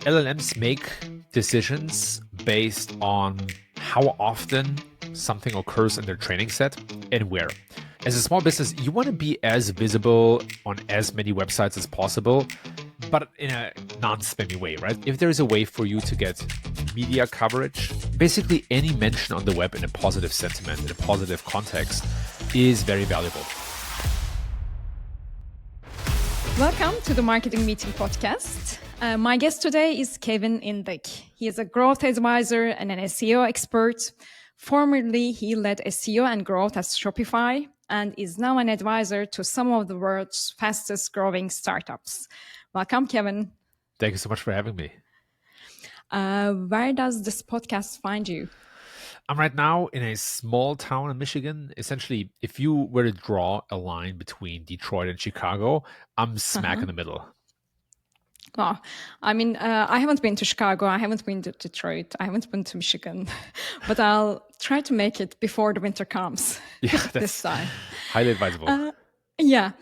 LLMs make decisions based on how often something occurs in their training set and where. As a small business, you want to be as visible on as many websites as possible, but in a non-spammy way, right? If there is a way for you to get media coverage, basically any mention on the web in a positive sentiment, in a positive context, is very valuable. Welcome to the Marketing Meeting podcast. My guest today is Kevin Indig. He is a growth advisor and an SEO expert. Formerly, he led SEO and growth at Shopify and is now an advisor to some of the world's fastest growing startups. Welcome, Kevin. Thank you so much for having me. Where does this podcast find you? I'm right now in a small town in Michigan. Essentially, if you were to draw a line between Detroit and Chicago, I'm smack in the middle. Oh, I mean, I haven't been to Chicago. I haven't been to Detroit. I haven't been to Michigan. But I'll try to make it before the winter comes this time. Highly advisable. There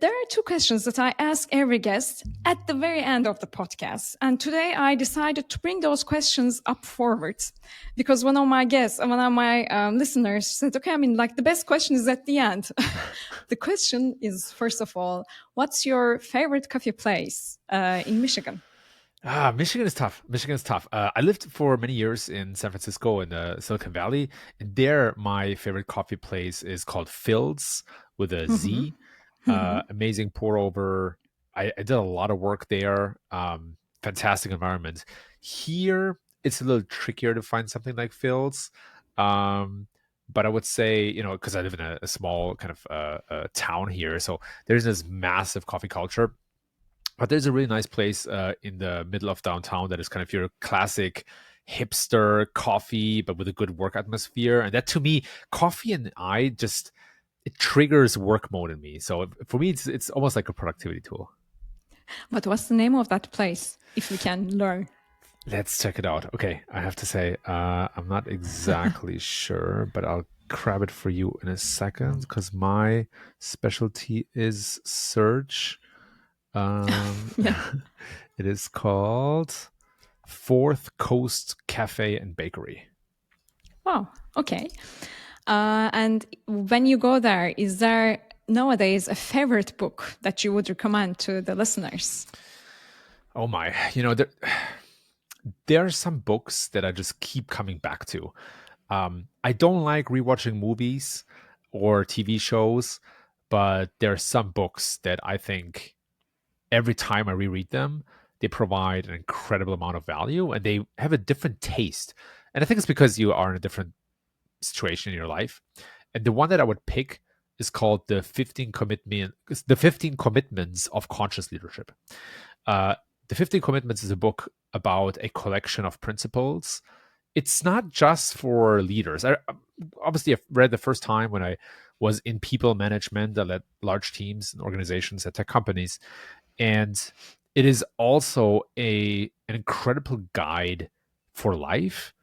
are two questions that I ask every guest at the very end of the podcast. And today I decided to bring those questions up forward because one of my listeners said, okay, I mean, like the best question is at the end. The question is, first of all, what's your favorite coffee place in Michigan? Michigan is tough. I lived for many years in San Francisco in the Silicon Valley. And there, my favorite coffee place is called Phil's with a Z. Amazing pour over. I did a lot of work there. Fantastic environment. Here, it's a little trickier to find something like Phil's. But I would say, because I live in a small kind of town here, so there's this massive coffee culture. But there's a really nice place in the middle of downtown that is kind of your classic hipster coffee, but with a good work atmosphere. And that, to me, coffee and it triggers work mode in me. So for me, it's almost like a productivity tool. But what's the name of that place, if we can learn? Let's check it out. Okay, I have to say, I'm not exactly sure, but I'll grab it for you in a second because my specialty is search. It is called Fourth Coast Cafe and Bakery. Wow. Okay. And when you go there, is there nowadays a favorite book that you would recommend to the listeners? Oh my, there are some books that I just keep coming back to. I don't like rewatching movies or TV shows, but there are some books that I think every time I reread them, they provide an incredible amount of value and they have a different taste. And I think it's because you are in a different situation in your life. And the one that I would pick is called the 15 Commitments of Conscious Leadership. The 15 Commitments is a book about a collection of principles. It's not just for leaders. Obviously, I've read the first time when I was in people management. I led large teams and organizations at tech companies. And it is also an incredible guide for life.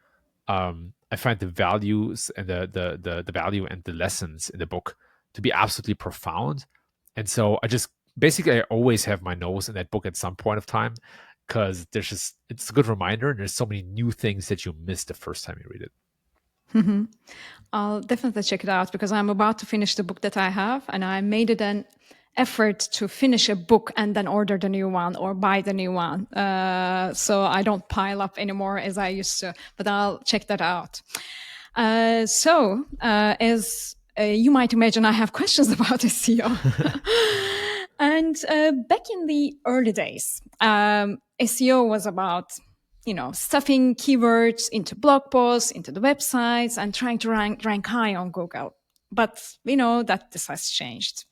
I find the values and the value and the lessons in the book to be absolutely profound. And so I always have my nose in that book at some point of time because it's a good reminder and there's so many new things that you miss the first time you read it. Mm-hmm. I'll definitely check it out because I'm about to finish the book that I have and I made it an effort to finish a book and then order the new one or buy the new one. So I don't pile up anymore as I used to, but I'll check that out. As you might imagine, I have questions about SEO. And back in the early days, SEO was about stuffing keywords into blog posts, into the websites, and trying to rank high on Google. But this has changed.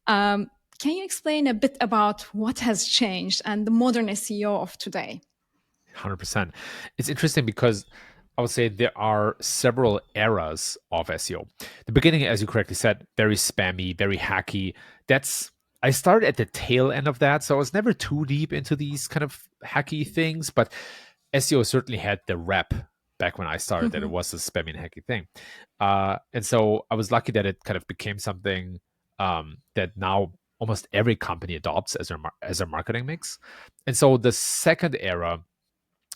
Can you explain a bit about what has changed and the modern SEO of today? 100%. It's interesting because I would say there are several eras of SEO. The beginning, as you correctly said, very spammy, very hacky. I started at the tail end of that, so I was never too deep into these kind of hacky things, but SEO certainly had the rep back when I started that it was a spammy and hacky thing. And so I was lucky that it kind of became something that now almost every company adopts as their marketing mix. And so the second era,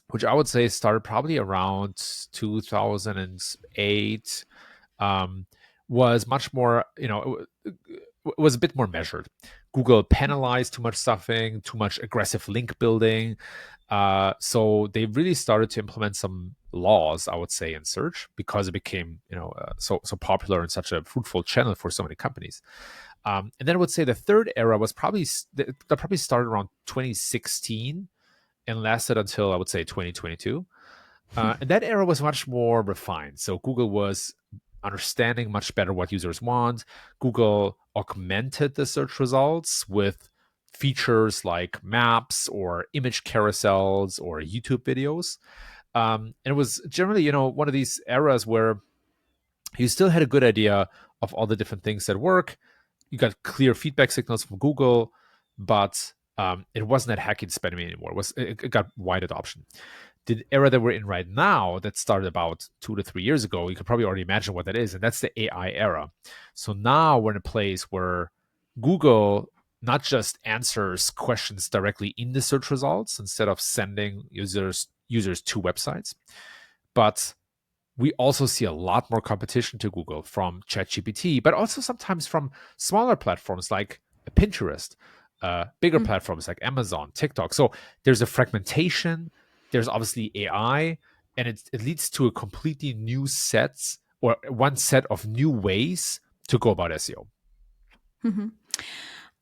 which I would say started probably around 2008, um, was much more, was a bit more measured. Google penalized too much stuffing, too much aggressive link building. So they really started to implement some laws, I would say, in search, because it became, so popular and such a fruitful channel for so many companies. And then I would say the third era was that probably started around 2016 and lasted until, I would say, 2022. And that era was much more refined. So Google was understanding much better what users want. Google augmented the search results with features like maps or image carousels or YouTube videos. And it was generally, one of these eras where you still had a good idea of all the different things that work. You got clear feedback signals from Google, but it wasn't that hacky to spend money anymore. It got wide adoption. The era that we're in right now, that started about 2 to 3 years ago, you could probably already imagine what that is, and that's the AI era. So now we're in a place where Google not just answers questions directly in the search results instead of sending users to websites, but we also see a lot more competition to Google from ChatGPT, but also sometimes from smaller platforms like Pinterest, bigger platforms like Amazon, TikTok. So there's a fragmentation, there's obviously AI, and it leads to a completely new sets or one set of new ways to go about SEO.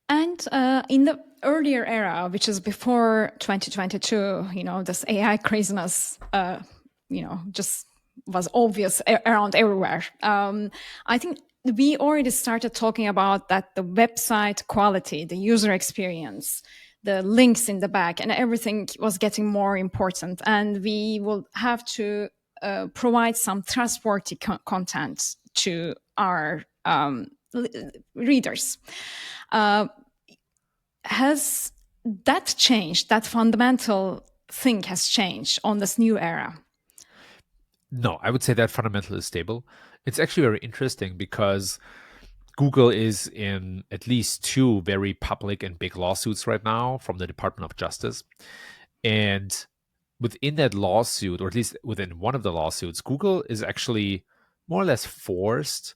And in the earlier era, which is before 2022, this AI craziness, just was obvious around everywhere. I think we already started talking about that the website quality, the user experience, the links in the back, and everything was getting more important. And we will have to provide some trustworthy content to our readers. Has that changed? That fundamental thing has changed on this new era? No, I would say that fundamental is stable. It's actually very interesting because Google is in at least two very public and big lawsuits right now from the Department of Justice. And within that lawsuit, or at least within one of the lawsuits, Google is actually more or less forced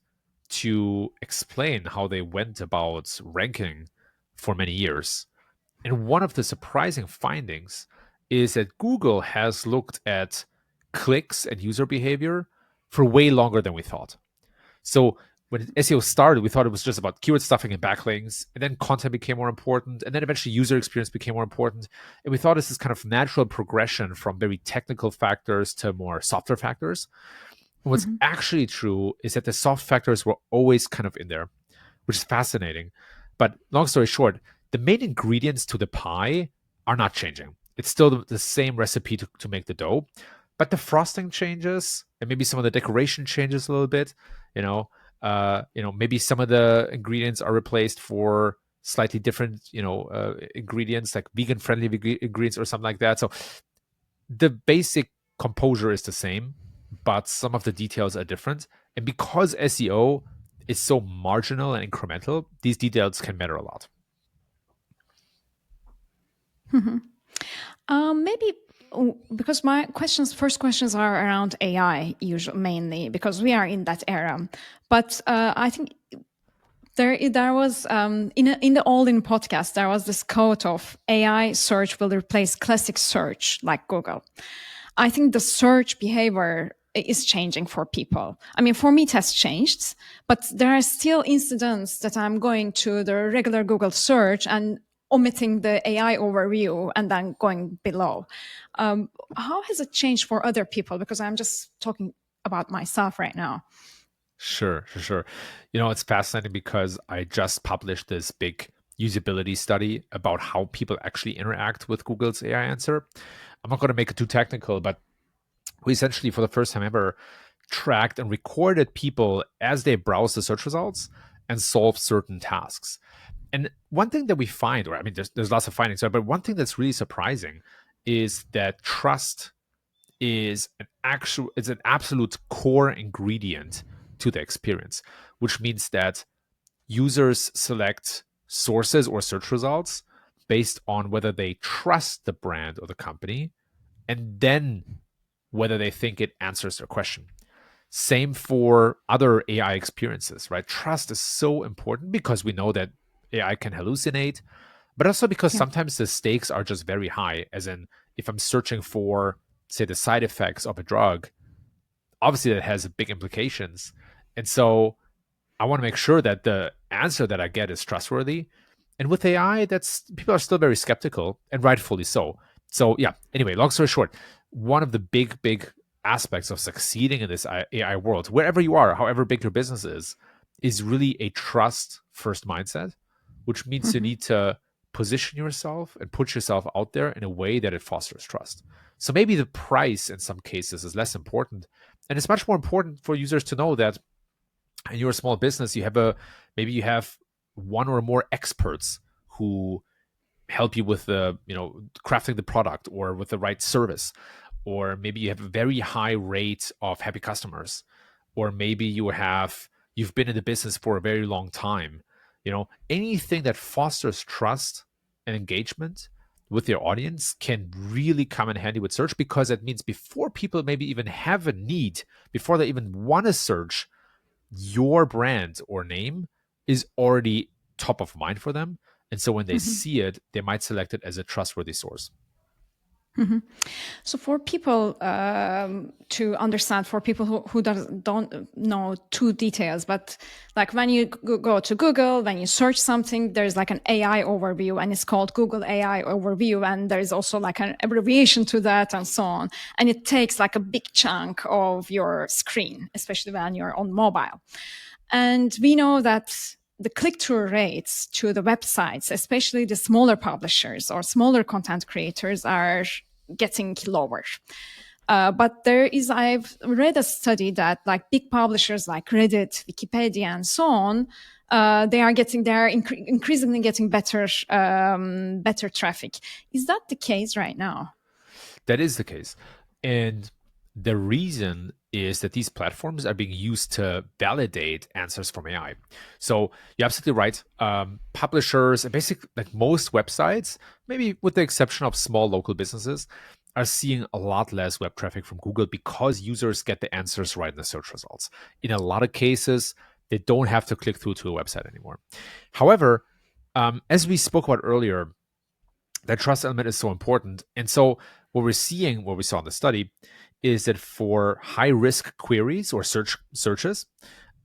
to explain how they went about ranking for many years. And one of the surprising findings is that Google has looked at clicks and user behavior for way longer than we thought. So when SEO started, we thought it was just about keyword stuffing and backlinks, and then content became more important, and then eventually user experience became more important. And we thought this is kind of natural progression from very technical factors to more softer factors. And what's actually true is that the soft factors were always kind of in there, which is fascinating. But long story short, the main ingredients to the pie are not changing. It's still the same recipe to make the dough, but the frosting changes, and maybe some of the decoration changes a little bit. Maybe some of the ingredients are replaced for slightly different, ingredients like vegan-friendly ingredients or something like that. So the basic composure is the same, but some of the details are different. And because SEO is so marginal and incremental, these details can matter a lot. Maybe because my first questions are around AI, usually mainly because we are in that era. But I think there was in the All In podcast there was this quote of AI search will replace classic search like Google. I think the search behavior is changing for people. I mean, for me, it has changed, but there are still incidents that I'm going to the regular Google search and omitting the AI overview and then going below. How has it changed for other people? Because I'm just talking about myself right now. Sure. It's fascinating because I just published this big usability study about how people actually interact with Google's AI answer. I'm not going to make it too technical, but we essentially, for the first time ever, tracked and recorded people as they browse the search results and solve certain tasks. And one thing that we find, or I mean, there's lots of findings, but one thing that's really surprising is that trust is an absolute core ingredient to the experience, which means that users select sources or search results based on whether they trust the brand or the company, and then whether they think it answers their question. Same for other AI experiences, right? Trust is so important because we know that AI can hallucinate, but also because Yeah. sometimes the stakes are just very high. As in, if I'm searching for, say, the side effects of a drug, obviously that has big implications. And so I want to make sure that the answer that I get is trustworthy. And with AI, that's people are still very skeptical, and rightfully so. So yeah, anyway, long story short, one of the big aspects of succeeding in this AI world, wherever you are, however big your business is really a trust first mindset, which means you Mm-hmm. need to position yourself and put yourself out there in a way that it fosters trust. So maybe the price in some cases is less important. And it's much more important for users to know that in your small business, maybe you have one or more experts who help you with the crafting the product or with the right service, or maybe you have a very high rate of happy customers, or maybe you've been in the business for a very long time. Anything that fosters trust and engagement with your audience can really come in handy with search, because it means before people maybe even have a need, before they even want to search, your brand or name is already top of mind for them. And so when they Mm-hmm. see it, they might select it as a trustworthy source. Mm-hmm. So for people to understand, for people who don't know too details, but like when you go to Google, when you search something, there's like an AI overview, and it's called Google AI overview. And there's also like an abbreviation to that and so on. And it takes like a big chunk of your screen, especially when you're on mobile. And we know that the click-through rates to the websites, especially the smaller publishers or smaller content creators, are getting lower. But I've read a study that like big publishers like Reddit, Wikipedia, and so on, they're increasingly getting better traffic. Is that the case right now? That is the case. And the reason is that these platforms are being used to validate answers from AI. So you're absolutely right. Publishers and basically like most websites, maybe with the exception of small local businesses, are seeing a lot less web traffic from Google because users get the answers right in the search results. In a lot of cases, they don't have to click through to a website anymore. However, as we spoke about earlier, that trust element is so important. And so what we saw in the study, is that for high risk queries or searches,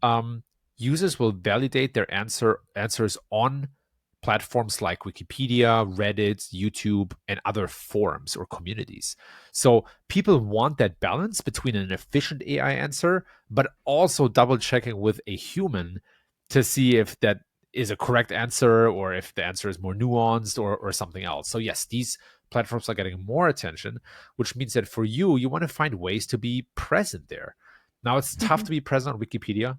um, users will validate their answers on platforms like Wikipedia, Reddit, YouTube, and other forums or communities. So people want that balance between an efficient AI answer, but also double checking with a human to see if that is a correct answer or if the answer is more nuanced or something else. So yes, these platforms are getting more attention, which means that for you, you want to find ways to be present there. Now it's tough Mm-hmm. to be present on Wikipedia,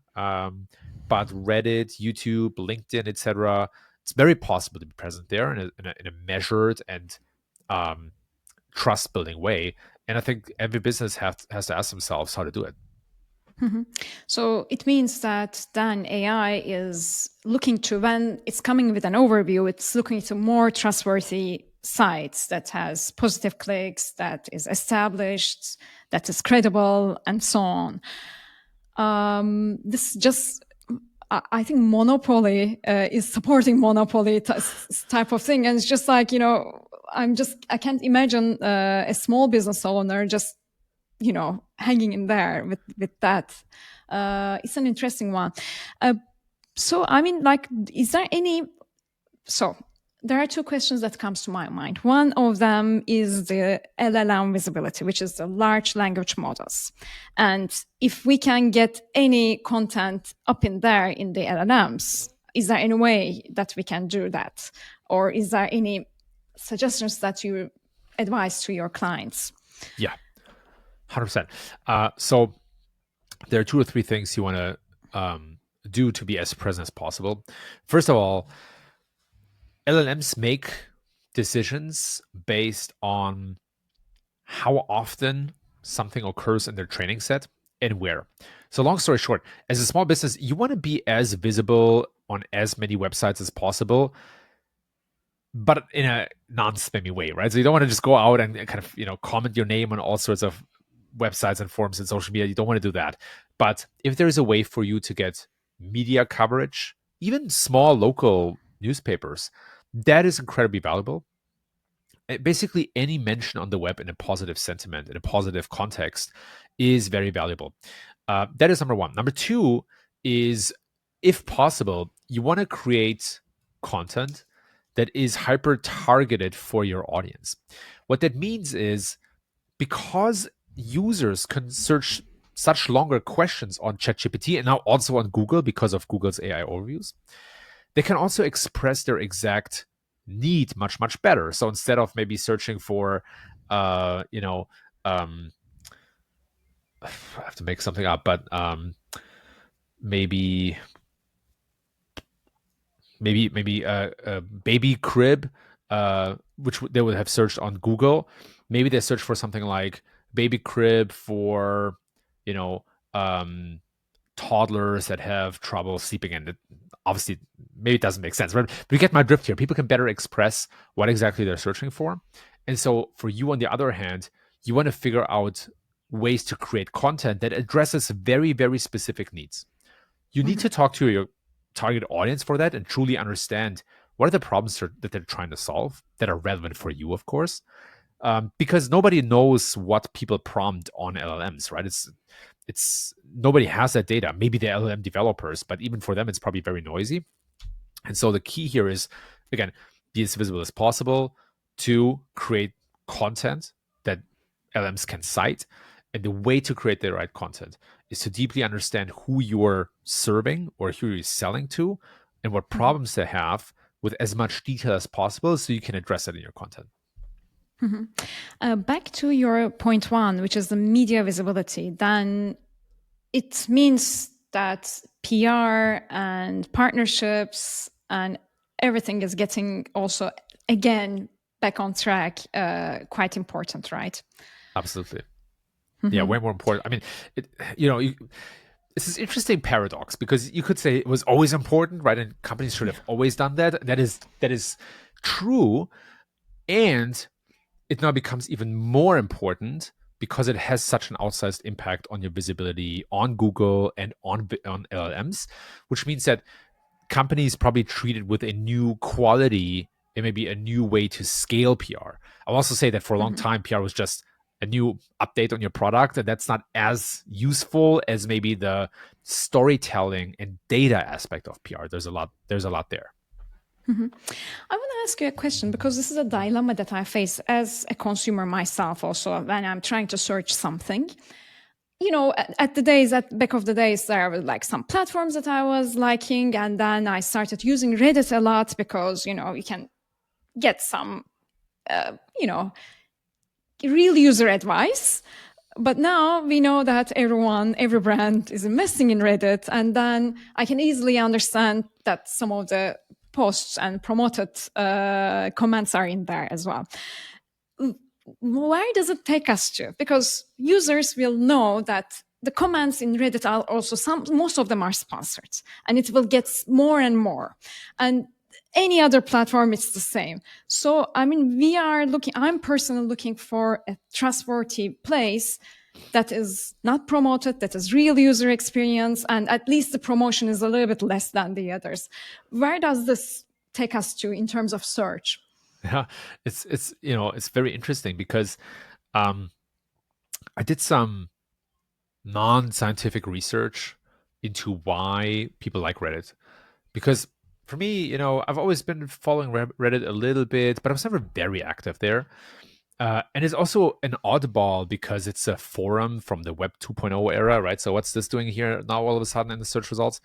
but Reddit, YouTube, LinkedIn, etc., it's very possible to be present there in a measured and trust building way. And I think every business has to ask themselves how to do it. Mm-hmm. So it means that then AI is looking to, when it's coming with an overview, it's looking to more trustworthy sites that has positive clicks, that is established, that is credible, and so on. This just, I think monopoly is supporting monopoly type of thing. And it's just like, I can't imagine a small business owner just hanging in there with that. It's an interesting one. So I mean, like, is there any? So there are two questions that comes to my mind. One of them is the LLM visibility, which is the large language models. And if we can get any content up in there in the LLMs, is there any way that we can do that? Or is there any suggestions that you advise to your clients? Yeah, 100%. So there are two or three things you want to do to be as present as possible. First of all, LLMs make decisions based on how often something occurs in their training set and where. So, long story short, as a small business, you want to be as visible on as many websites as possible, but in a non-spammy way, right? So you don't want to just go out and kind of, comment your name on all sorts of websites and forums and social media. You don't want to do that. But if there is a way for you to get media coverage, even small local newspapers, that is incredibly valuable. Basically, any mention on the web in a positive sentiment, in a positive context, is very valuable. That is number one. Number two is, if possible, you want to create content that is hyper targeted for your audience. What that means is, because users can search such longer questions on ChatGPT and now also on Google because of Google's AI overviews, they can also express their exact need much, much better. So instead of maybe searching for, I have to make something up, but maybe a baby crib, which they would have searched on Google. Maybe they search for something like baby crib for, toddlers that have trouble sleeping. And obviously, maybe it doesn't make sense, right? But you get my drift here. People can better express what exactly they're searching for. And so for you, on the other hand, you want to figure out ways to create content that addresses very, very specific needs. You need to talk to your target audience for that and truly understand what are the problems that they're trying to solve that are relevant for you, of course. Because nobody knows what people prompt on LLMs, right? It's nobody has that data. Maybe the LLM developers, but even for them, it's probably very noisy. And so the key here is, again, be as visible as possible, to create content that LLMs can cite. And the way to create the right content is to deeply understand who you're serving or who you're selling to and what problems they have, with as much detail as possible, so you can address it in your content. Back to your point one, which is the media visibility, then it means that PR and partnerships and everything is getting also, again, back on track, quite important, right? Absolutely. Yeah, way more important. I mean, it's this interesting paradox, because you could say it was always important, right? And companies should have always done that. That is true. And it now becomes even more important because it has such an outsized impact on your visibility on Google and on LLMs, which means that companies probably treat it with a new quality and maybe a new way to scale PR. I'll also say that for a long time, PR was just a new update on your product, and that's not as useful as maybe the storytelling and data aspect of PR. There's a lot there. I want to ask you a question, because this is a dilemma that I face as a consumer myself also when I'm trying to search something. Back of the days, there were like some platforms that I was liking, and then I started using Reddit a lot because, you can get some, real user advice. But now we know that every brand is investing in Reddit, and then I can easily understand that some of the posts and promoted comments are in there as well. Where does it take us to? Because users will know that the comments in Reddit are also most of them are sponsored, and it will get more and more. And any other platform, it's the same. So, I'm personally looking for a trustworthy place that is not promoted, that is real user experience, and at least the promotion is a little bit less than the others. Where does this take us to in terms of search? Yeah, it's very interesting, because I did some non-scientific research into why people like Reddit. Because for me, I've always been following Reddit a little bit, but I was never very active there. And it's also an oddball because it's a forum from the Web 2.0 era, right? So what's this doing here now all of a sudden in the search results?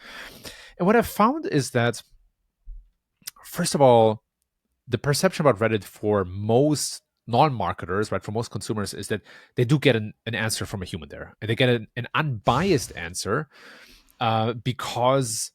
And what I've found is that, first of all, the perception about Reddit for most non-marketers, right, for most consumers, is that they do get an answer from a human there. And they get an unbiased answer because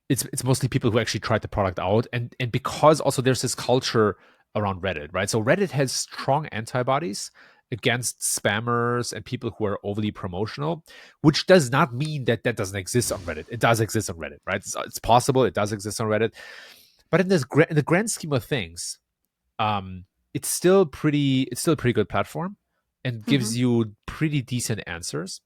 it's mostly people who actually tried the product out, and because also there's this culture around Reddit, right? So Reddit has strong antibodies against spammers and people who are overly promotional, which does not mean that that doesn't exist on Reddit. It does exist on Reddit, right? It's possible it does exist on Reddit, but in the grand scheme of things, um, it's still a pretty good platform and gives you pretty decent answers.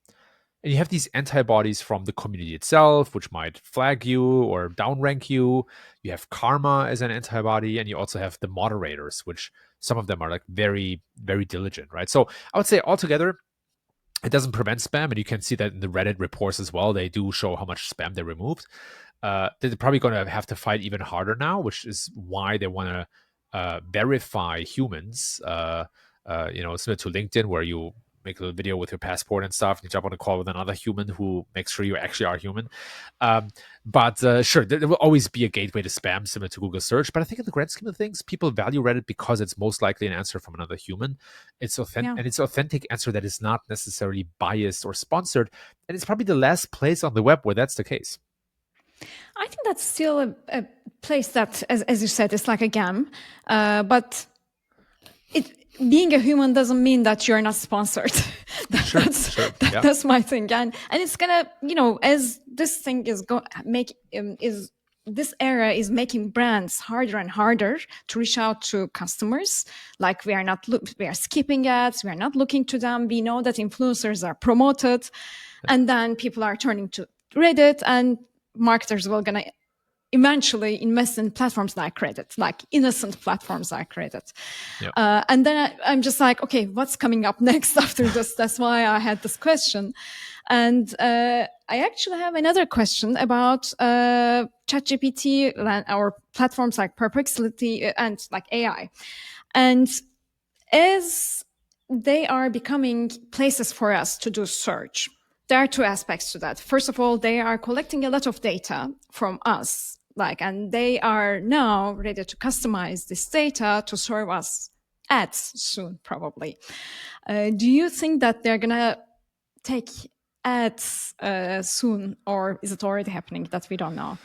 And you have these antibodies from the community itself, which might flag you or downrank you. You have karma as an antibody, and you also have the moderators, which some of them are like very, very diligent, right? So I would say altogether, it doesn't prevent spam, and you can see that in the Reddit reports as well. They do show how much spam they removed. They're probably going to have to fight even harder now, which is why they want to verify humans. Similar to LinkedIn, where you make a little video with your passport and stuff, and you jump on a call with another human who makes sure you actually are human. But sure, there will always be a gateway to spam, similar to Google search. But I think in the grand scheme of things, people value Reddit because it's most likely an answer from another human. It's authentic, Yeah. and it's an authentic answer that is not necessarily biased or sponsored. And it's probably the last place on the web where that's the case. I think that's still a place that, as you said, it's like a game. But being a human doesn't mean that you're not sponsored. That's my thing. And it's gonna, as this thing is this era is making brands harder and harder to reach out to customers. Like we are skipping ads. We are not looking to them. We know that influencers are promoted, and then people are turning to Reddit, and marketers will gonna eventually invest in platforms like Reddit, like innocent platforms like Reddit. Yep. And then I'm just like, okay, what's coming up next after this? That's why I had this question. And I actually have another question about ChatGPT or platforms like Perplexity and like AI. And as they are becoming places for us to do search, there are two aspects to that. First of all, they are collecting a lot of data from us, and they are now ready to customize this data to serve us ads soon, probably. Do you think that they're gonna take ads soon, or is it already happening that we don't know?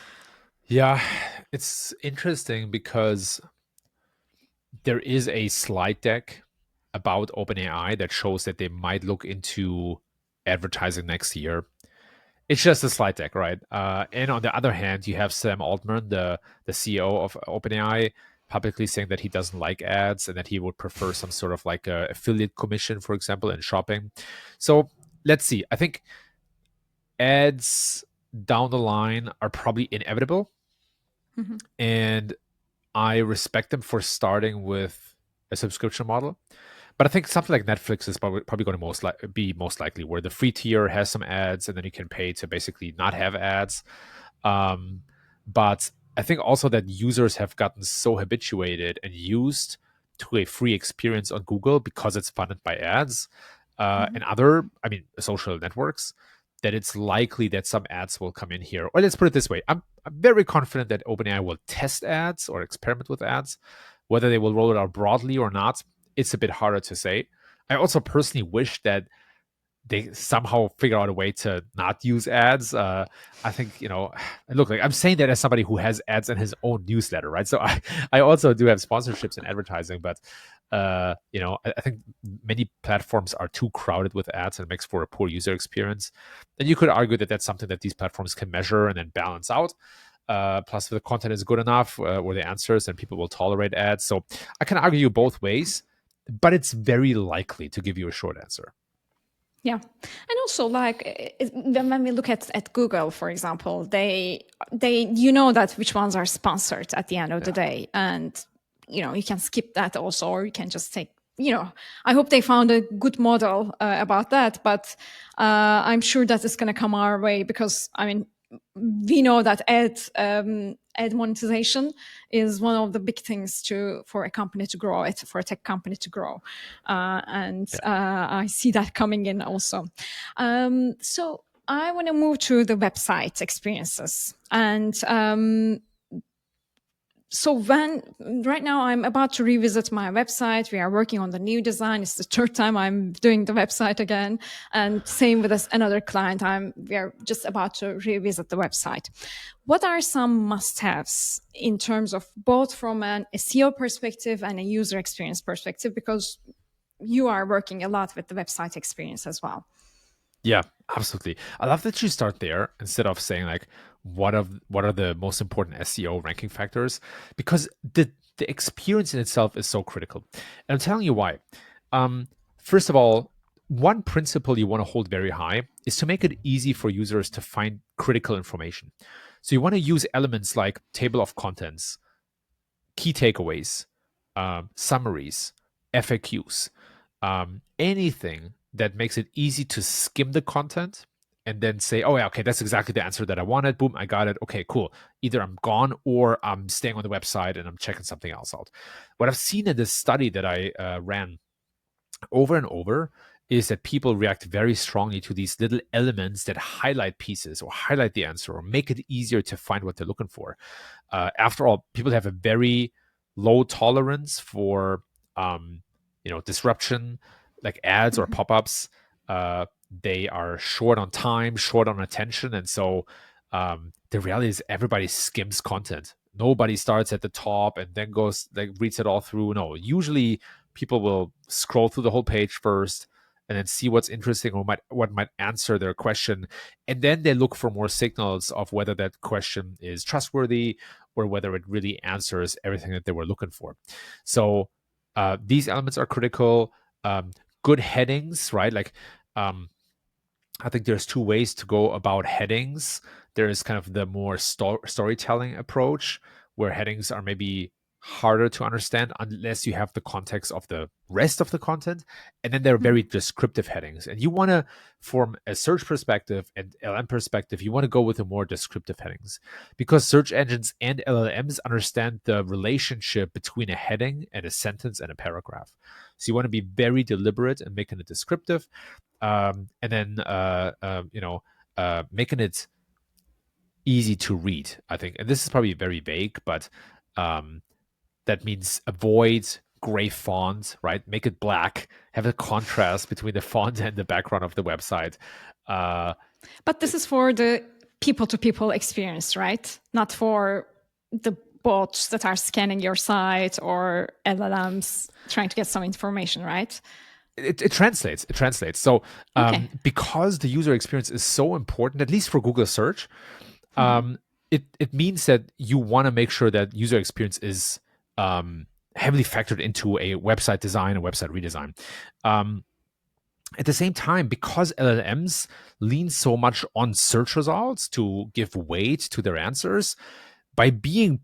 Yeah, it's interesting because there is a slide deck about OpenAI that shows that they might look into advertising next year. It's just a slide deck, right? And on the other hand, you have Sam Altman, the CEO of OpenAI, publicly saying that he doesn't like ads and that he would prefer some sort of like a affiliate commission, for example, in shopping. So let's see. I think ads down the line are probably inevitable. And I respect them for starting with a subscription model. But I think something like Netflix is probably going to be most likely, where the free tier has some ads and then you can pay to basically not have ads. But I think also that users have gotten so habituated and used to a free experience on Google because it's funded by ads and other, social networks, that it's likely that some ads will come in here. Or let's put it this way. I'm very confident that OpenAI will test ads or experiment with ads. Whether they will roll it out broadly or not, it's a bit harder to say. I also personally wish that they somehow figure out a way to not use ads. I think, look, like I'm saying that as somebody who has ads in his own newsletter, right? So I also do have sponsorships and advertising, but I think many platforms are too crowded with ads and it makes for a poor user experience. And you could argue that that's something that these platforms can measure and then balance out. Plus, if the content is good enough or the answers, then people will tolerate ads. So I can argue both ways, but it's very likely to give you a short answer. Yeah. And also, when we look at Google, for example, they that which ones are sponsored at the end of the day. And, you can skip that also, or you can just take, I hope they found a good model about that. But I'm sure that it's going to come our way because, we know that ad monetization is one of the big things for a company to grow, for a tech company to grow. I see that coming in also. So I want to move to the website experiences. And so right now I'm about to revisit my website. We are working on the new design. It's the third time I'm doing the website again. And same with another client. We are just about to revisit the website. What are some must-haves in terms of both from an SEO perspective and a user experience perspective? Because you are working a lot with the website experience as well. Yeah, absolutely. I love that you start there instead of saying like what are the most important SEO ranking factors, because the experience in itself is so critical. And I'm telling you why. Um, First of all, one principle you want to hold very high is to make it easy for users to find critical information. So you want to use elements like table of contents, key takeaways, summaries, FAQs, anything that makes it easy to skim the content and then say, oh, yeah, okay, that's exactly the answer that I wanted. Boom, I got it. Okay, cool. Either I'm gone or I'm staying on the website and I'm checking something else out. What I've seen in this study that I ran over and over is that people react very strongly to these little elements that highlight pieces or highlight the answer or make it easier to find what they're looking for. After all, people have a very low tolerance for disruption, like ads or Mhm. pop-ups. They are short on time, short on attention, and so the reality is everybody skims content. Nobody starts at the top and then goes like reads it all through. No, usually people will scroll through the whole page first and then see what's interesting or what might answer their question, and then they look for more signals of whether that question is trustworthy or whether it really answers everything that they were looking for. So these elements are critical. Good headings, right? Like um, I think there's two ways to go about headings. There is kind of the more storytelling approach, where headings are maybe harder to understand unless you have the context of the rest of the content. And then there are very descriptive headings. And you want to, from a search perspective and LM perspective, you want to go with the more descriptive headings, because search engines and LLMs understand the relationship between a heading and a sentence and a paragraph. So you want to be very deliberate in making it descriptive, and then making it easy to read. I think, and this is probably very vague, but that means avoid gray font, right? Make it black. Have a contrast between the font and the background of the website. Uh, But this is for the people-to-people experience, right? Not for the bots that are scanning your site or LLMs trying to get some information, right? it translates. It translates. So Okay. because the user experience is so important, at least for Google search, it means that you want to make sure that user experience is heavily factored into a website design, a website redesign. Um, at the same time, because LLMs lean so much on search results to give weight to their answers, by being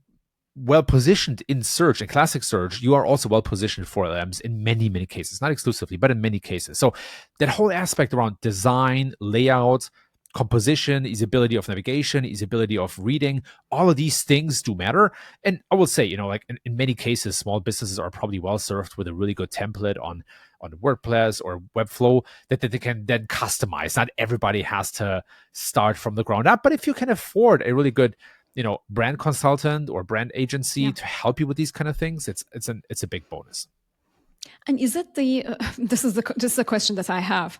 well positioned in search and classic search, you are also well positioned for LLMs in many, many cases, not exclusively, but in many cases. So that whole aspect around design, layout, composition, easeability of navigation, easeability of reading, all of these things do matter. And I will say, like in many cases, small businesses are probably well served with a really good template on WordPress or Webflow that they can then customize. Not everybody has to start from the ground up, but if you can afford a really good brand consultant or brand agency Yeah. to help you with these kind of things, it's a big bonus. And is it the this is the question that I have.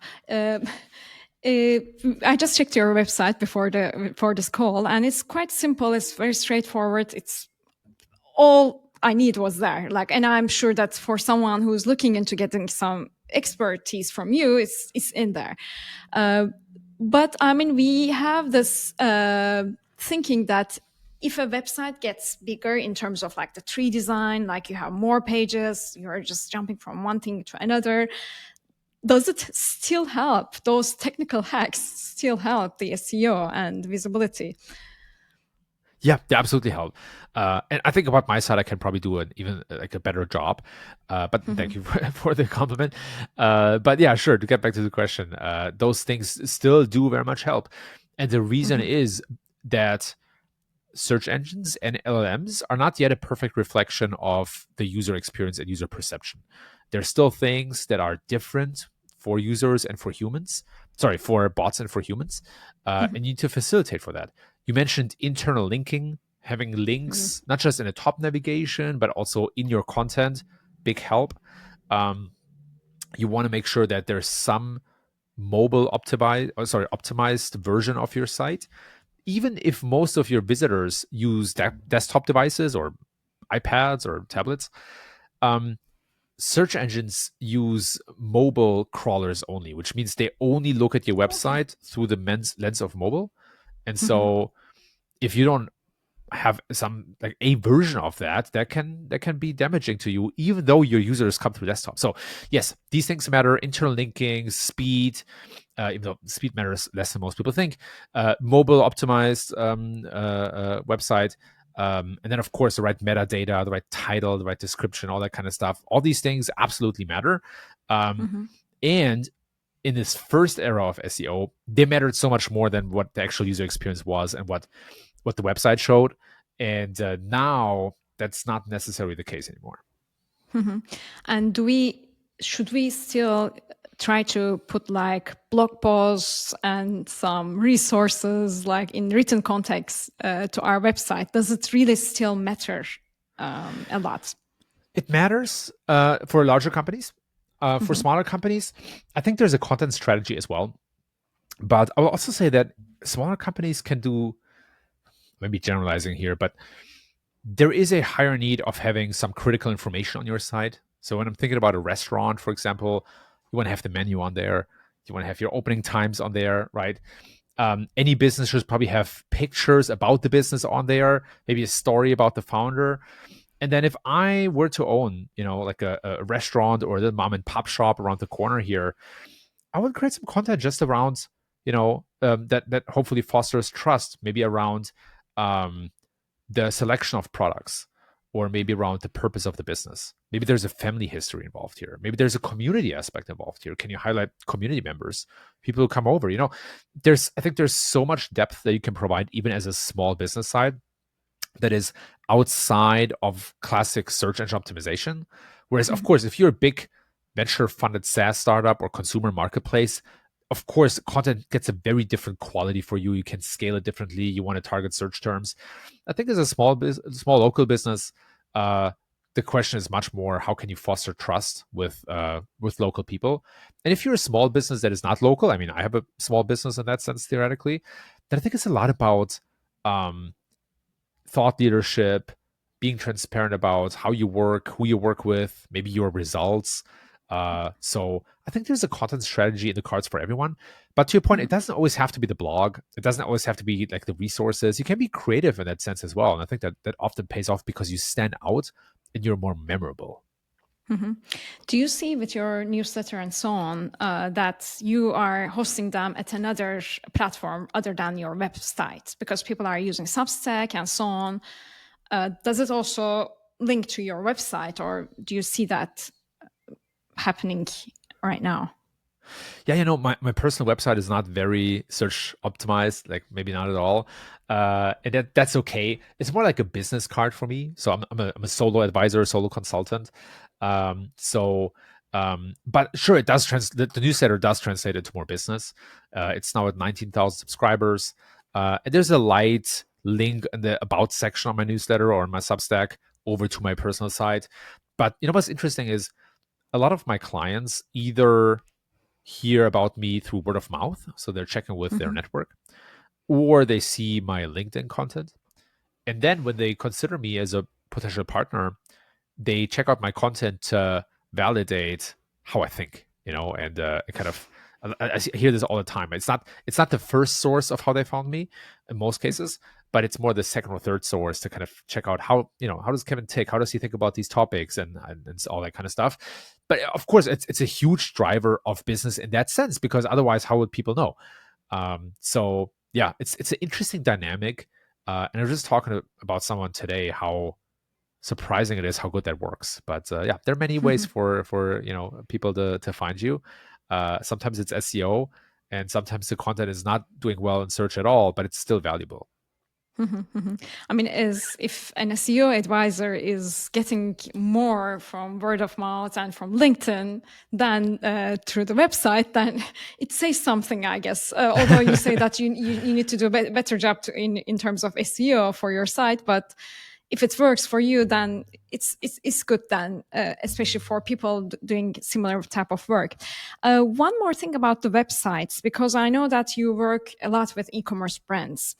I just checked your website before this call, and it's quite simple. It's very straightforward. It's all I need was there. And I'm sure that for someone who's looking into getting some expertise from you, it's in there. But I mean, we have this thinking that if a website gets bigger in terms of the tree design, you have more pages, you're just jumping from one thing to another, does it still help? Those technical hacks still help the SEO and visibility? Yeah, they absolutely help. And I think about my side, I can probably do even like a better job. But thank you for the compliment. But yeah, sure. To get back to the question, those things still do very much help. And the reason is that search engines and LLMs are not yet a perfect reflection of the user experience and user perception. There's still things that are different for users and for humans. Sorry, for bots and for humans. And you need to facilitate for that. You mentioned internal linking, having links, not just in the top navigation, but also in your content. Big help. You want to make sure that there's some optimized version of your site, even if most of your visitors use desktop devices or iPads or tablets. search engines use mobile crawlers only, which means they only look at your website through the lens of mobile. And so if you don't have some like a version of that can be damaging to you, even though your users come through desktop. So yes, these things matter: internal linking, speed, even though speed matters less than most people think, mobile optimized website, and then of course the right metadata, the right title, the right description, all that kind of stuff. All these things absolutely matter. And in this first era of SEO, they mattered so much more than what the actual user experience was and what the website showed. And now that's not necessarily the case anymore. And should we still try to put like blog posts and some resources like in written context to our website? Does it really still matter a lot? It matters for larger companies. For smaller companies, I think there's a content strategy as well. But I will also say that smaller companies can do, maybe generalizing here, but there is a higher need of having some critical information on your site. So when I'm thinking about a restaurant, for example, you want to have the menu on there. You want to have your opening times on there, right? Any business should probably have pictures about the business on there, maybe a story about the founder. And then if I were to own, like a restaurant or the mom and pop shop around the corner here, I would create some content just around, that hopefully fosters trust, maybe around the selection of products, or maybe around the purpose of the business. Maybe there's a family history involved here. Maybe there's a community aspect involved here. Can you highlight community members, people who come over? I think there's so much depth that you can provide even as a small business side that is outside of classic search engine optimization. Whereas, of course, if you're a big venture-funded SaaS startup or consumer marketplace, of course, content gets a very different quality for you. You can scale it differently. You want to target search terms. I think as a small local business, the question is much more: how can you foster trust with local people? And if you're a small business that is not local, I mean, I have a small business in that sense theoretically, then I think it's a lot about thought leadership, being transparent about how you work, who you work with, maybe your results. So I think there's a content strategy in the cards for everyone. But to your point, it doesn't always have to be the blog. It doesn't always have to be like the resources. You can be creative in that sense as well. And I think that often pays off because you stand out and you're more memorable. Do you see with your newsletter and so on that you are hosting them at another platform other than your website, because people are using Substack and so on? Does it also link to your website, or do you see that happening right now? Yeah, my personal website is not very search optimized, like maybe not at all. And that's okay. It's more like a business card for me. So I'm a solo advisor, solo consultant. But sure, it does the newsletter does translate into more business. It's now at 19,000 subscribers. And there's a light link in the about section on my newsletter or on my Substack over to my personal site. But what's interesting is a lot of my clients either hear about me through word of mouth, so they're checking with their network, or they see my LinkedIn content. And then when they consider me as a potential partner, they check out my content to validate how I think, and kind of, I hear this all the time. It's not the first source of how they found me in most cases, but it's more the second or third source to kind of check out how does Kevin tick? How does he think about these topics and all that kind of stuff. But of course, it's a huge driver of business in that sense, because otherwise, how would people know? So yeah, it's an interesting dynamic. And I was just talking about someone today how surprising it is how good that works. But yeah, there are many ways for people to find you. Sometimes it's SEO, and sometimes the content is not doing well in search at all, but it's still valuable. I mean, if an SEO advisor is getting more from word of mouth and from LinkedIn than through the website, then it says something, I guess. Although you say that you need to do a better job in terms of SEO for your site, but if it works for you, then it's good then, especially for people doing similar type of work. One more thing about the websites, because I know that you work a lot with e-commerce brands.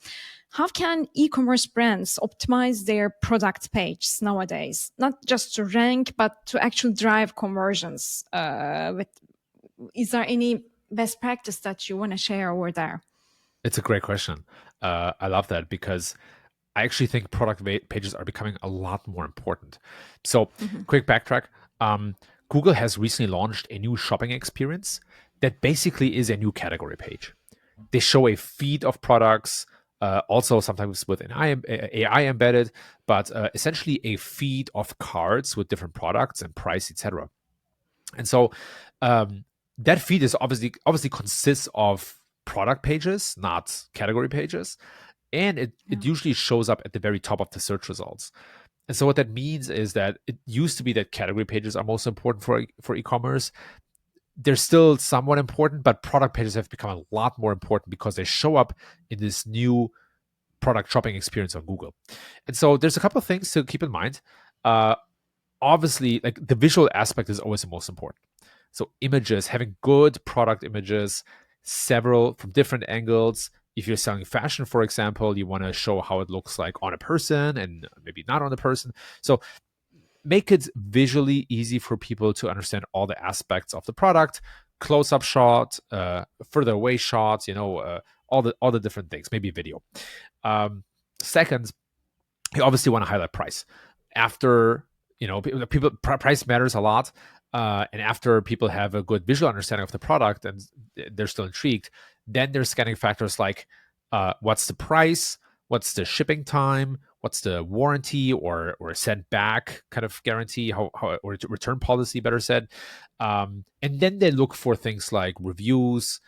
how can e-commerce brands optimize their product pages nowadays? Not just to rank, but to actually drive conversions. Is there any best practice that you want to share over there? It's a great question. I love that because I actually think pages are becoming a lot more important. So, quick backtrack. Google has recently launched a new shopping experience that basically is a new category page. They show a feed of products, also sometimes with an AI embedded, but essentially a feed of cards with different products and price, etc. And so that feed is obviously consists of product pages, not category pages, and it usually shows up at the very top of the search results. And so what that means is that it used to be that category pages are most important for e-commerce. They're still somewhat important, but product pages have become a lot more important because they show up in this new product shopping experience on Google. And so there's a couple of things to keep in mind. Obviously, like the visual aspect is always the most important. So images, having good product images, several from different angles. If you're selling fashion, for example, you want to show how it looks like on a person and maybe not on a person. So make it visually easy for people to understand all the aspects of the product, close-up shot, further away shots, all the different things, maybe video. Second, you obviously want to highlight price. After people, price matters a lot, and after people have a good visual understanding of the product and they're still intrigued, then there's scanning factors like what's the price, what's the shipping time, what's the warranty or send back kind of guarantee, how or return policy, better said, and then they look for things like reviews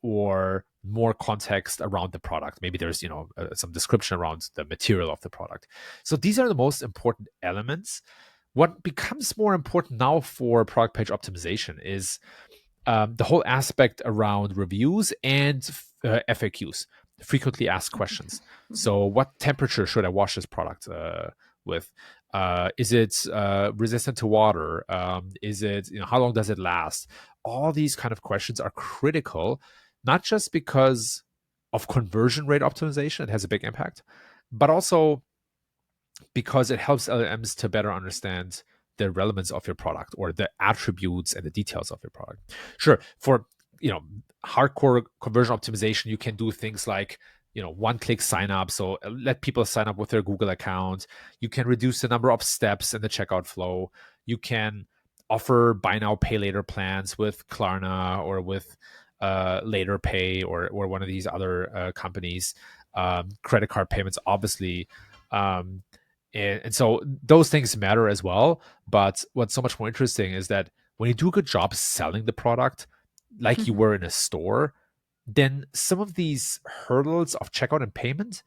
or more context around the product. Maybe there's some description around the material of the product. So these are the most important elements. What becomes more important now for product page optimization is the whole aspect around reviews and FAQs, frequently asked questions. So what temperature should I wash this product with? Is it resistant to water? Is it, how long does it last? All these kind of questions are critical, not just because of conversion rate optimization, it has a big impact, but also because it helps LLMs to better understand the relevance of your product or the attributes and the details of your product. Sure, for hardcore conversion optimization, you can do things like one-click sign up. So let people sign up with their Google account. You can reduce the number of steps in the checkout flow. You can offer buy now, pay later plans with Klarna or with Later Pay or one of these other companies. Credit card payments, obviously. And so those things matter as well. But what's so much more interesting is that when you do a good job selling the product, like you were in a store, then some of these hurdles of checkout and payment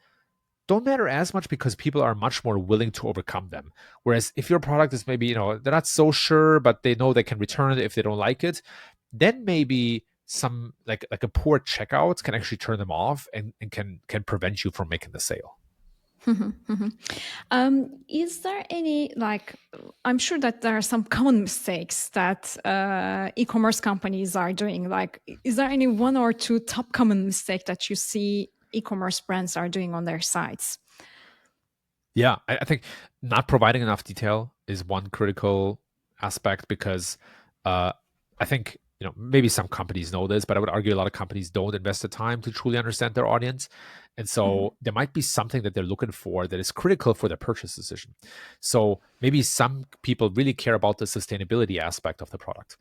don't matter as much because people are much more willing to overcome them. Whereas if your product is maybe, they're not so sure, but they know they can return it if they don't like it, then maybe some like a poor checkout can actually turn them off and can prevent you from making the sale. Is there any, I'm sure that there are some common mistakes that e-commerce companies are doing. Is there any one or two top common mistake that you see e-commerce brands are doing on their sites? Yeah, I think not providing enough detail is one critical aspect because I think maybe some companies know this, but I would argue a lot of companies don't invest the time to truly understand their audience. And so there might be something that they're looking for that is critical for their purchase decision. So maybe some people really care about the sustainability aspect of the product.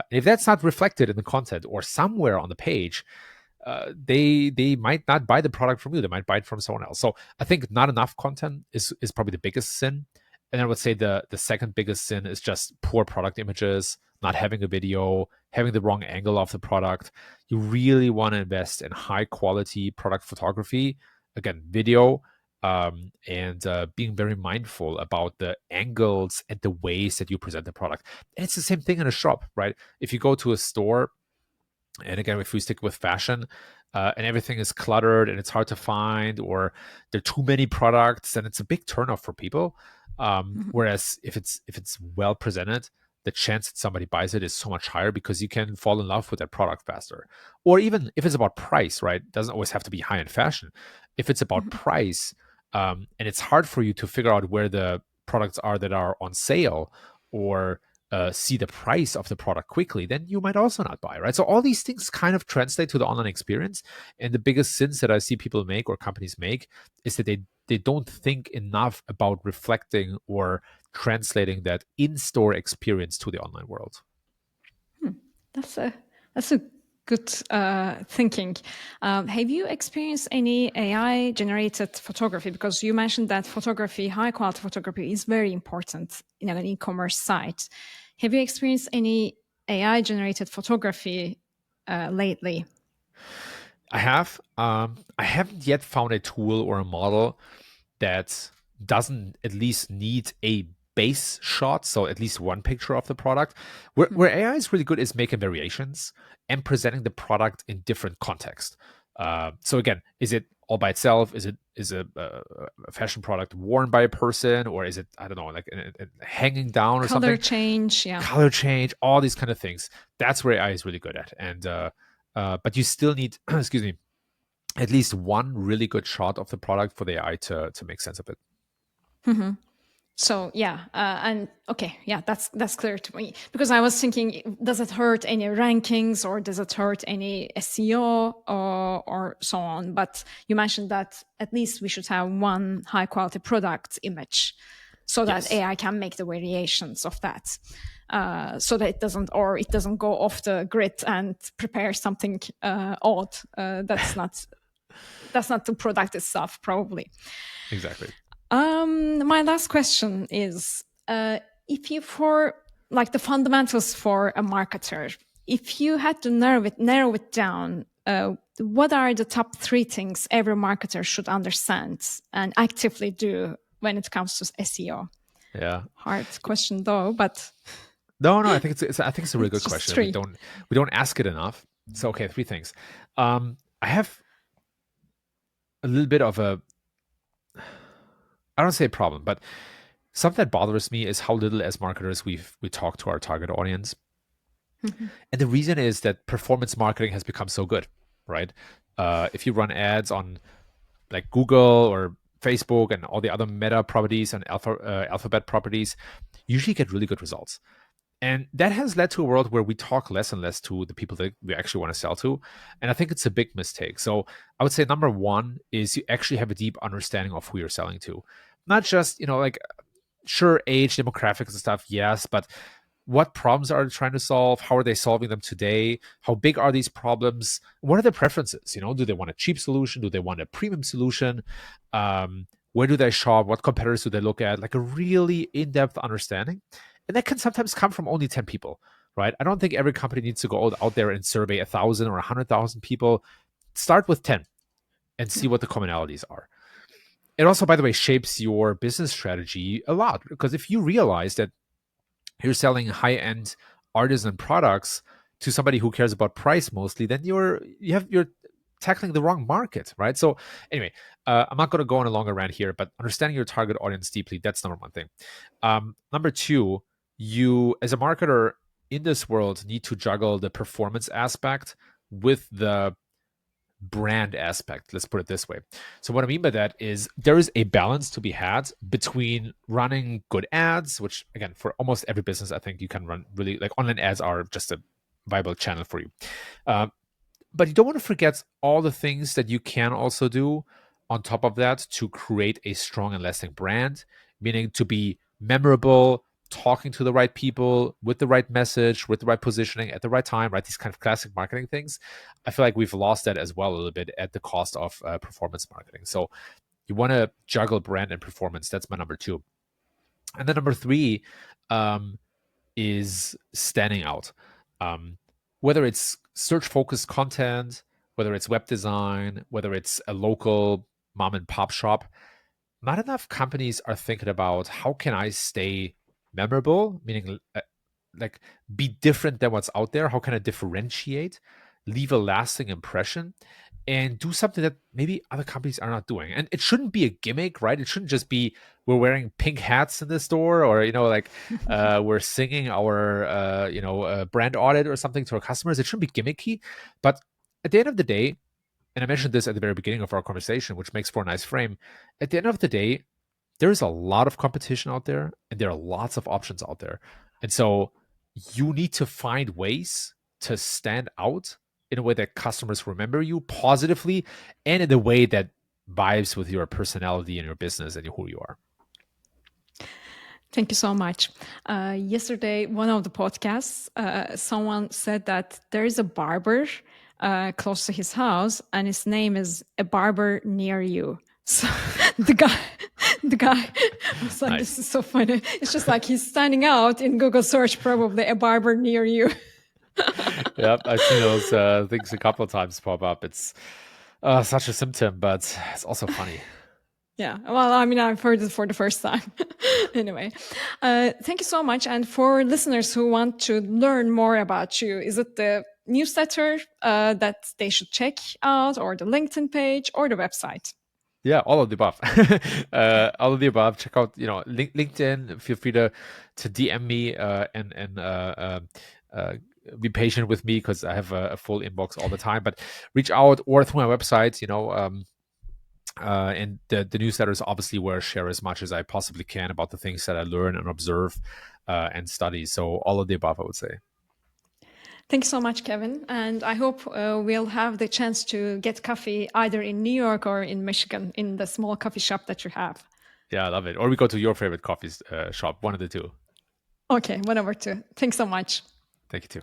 If that's not reflected in the content or somewhere on the page, they might not buy the product from you. They might buy it from someone else. So I think not enough content is probably the biggest sin. And I would say the second biggest sin is just poor product images, not having a video, having the wrong angle of the product. You really want to invest in high quality product photography, again, video, and being very mindful about the angles and the ways that you present the product. And it's the same thing in a shop, right? If you go to a store, and again, if we stick with fashion, and everything is cluttered and it's hard to find, or there are too many products, then it's a big turnoff for people. Whereas if it's well presented, the chance that somebody buys it is so much higher because you can fall in love with that product faster. Or even if it's about price, right? It doesn't always have to be high-end fashion. If it's about price, and it's hard for you to figure out where the products are that are on sale, or see the price of the product quickly, then you might also not buy, right? So all these things kind of translate to the online experience. And the biggest sins that I see people make or companies make is that they don't think enough about reflecting or translating that in-store experience to the online world. That's a good thinking. Have you experienced any AI generated photography? Because you mentioned that photography, high quality photography, is very important in an e-commerce site. Have you experienced any AI generated photography lately? I have. I haven't yet found a tool or a model that doesn't at least need a base shot, so at least one picture of the product. Where AI is really good is making variations and presenting the product in different contexts. So again, is it all by itself? Is a fashion product worn by a person, or is it, I don't know, like hanging down or Color something? change, yeah. Color change, all these kind of things. That's where AI is really good at. And but you still need, excuse me, at least one really good shot of the product for the AI to make sense of it. So yeah, and okay, yeah, that's clear to me, because I was thinking, does it hurt any rankings, or does it hurt any SEO, or so on? But you mentioned that at least we should have one high quality product image, so that Yes, AI can make the variations of that, so that it doesn't go off the grid and prepare something odd. That's not the product itself, probably. exactly. My last question is, if you, for like the fundamentals for a marketer, if you had to narrow it down, what are the top 3 things every marketer should understand and actively do when it comes to SEO? Yeah. Hard question though, but No, I think I think it's a really good it's just question. We 3. don't ask it enough. So okay, 3 things. I have a little bit of a, I don't say a problem, but something that bothers me is how little as marketers we talk to our target audience. And the reason is that performance marketing has become so good, right? If you run ads on like Google or Facebook and all the other meta properties and alphabet properties, you usually get really good results. And that has led to a world where we talk less and less to the people that we actually want to sell to. And I think it's a big mistake. So I would say number one is you actually have a deep understanding of who you're selling to. Not just, like, sure, age, demographics and stuff, yes, but what problems are they trying to solve? How are they solving them today? How big are these problems? What are their preferences? Do they want a cheap solution? Do they want a premium solution? Where do they shop? What competitors do they look at? Like a really in-depth understanding. And that can sometimes come from only 10 people, right? I don't think every company needs to go out there and survey 1,000 or 100,000 people. Start with 10 and see what the commonalities are. It also, by the way, shapes your business strategy a lot, because if you realize that you're selling high-end artisan products to somebody who cares about price mostly, then you're tackling the wrong market, right? So anyway, I'm not going to go on a longer rant here, but understanding your target audience deeply, that's number one thing. Number two, you as a marketer in this world need to juggle the performance aspect with the brand aspect. Let's put it this way. So what I mean by that is there is a balance to be had between running good ads, which again, for almost every business, I think you can run really, like, online ads are just a viable channel for you. But you don't want to forget all the things that you can also do on top of that to create a strong and lasting brand, meaning to be memorable, talking to the right people with the right message, with the right positioning at the right time, right? These kind of classic marketing things. I feel like we've lost that as well a little bit at the cost of performance marketing. So you want to juggle brand and performance. That's my number two. And then number three is standing out. Whether it's search focused content, whether it's web design, whether it's a local mom and pop shop, not enough companies are thinking about how can I stay memorable, meaning like be different than what's out there. How can I differentiate, leave a lasting impression, and do something that maybe other companies are not doing? And it shouldn't be a gimmick, right? It shouldn't just be we're wearing pink hats in the store, or like we're singing our brand audit or something to our customers. It shouldn't be gimmicky, but at the end of the day, and I mentioned this at the very beginning of our conversation, which makes for a nice frame. At the end of the day, there's a lot of competition out there, and there are lots of options out there. And so you need to find ways to stand out in a way that customers remember you positively and in a way that vibes with your personality and your business and who you are. Thank you so much. Yesterday, one of the podcasts, someone said that there is a barber close to his house, and his name is A Barber Near You. So the guy was like, Nice. This is so funny. It's just like he's standing out in Google search, probably A Barber Near You. Yep, I've seen those things a couple of times pop up. It's such a symptom, but it's also funny. Yeah, well, I mean, I've heard it for the first time. Anyway, thank you so much. And for listeners who want to learn more about you, is it the newsletter that they should check out, or the LinkedIn page, or the website? Yeah, all of the above. All of the above. Check out, LinkedIn. Feel free to DM me and be patient with me because I have a full inbox all the time. But reach out or through my website. And the newsletter is obviously where I share as much as I possibly can about the things that I learn and observe and study. So all of the above, I would say. Thanks so much, Kevin. And I hope we'll have the chance to get coffee either in New York or in Michigan in the small coffee shop that you have. Yeah, I love it. Or we go to your favorite coffee shop, one of the two. Okay, 1 over 2. Thanks so much. Thank you too.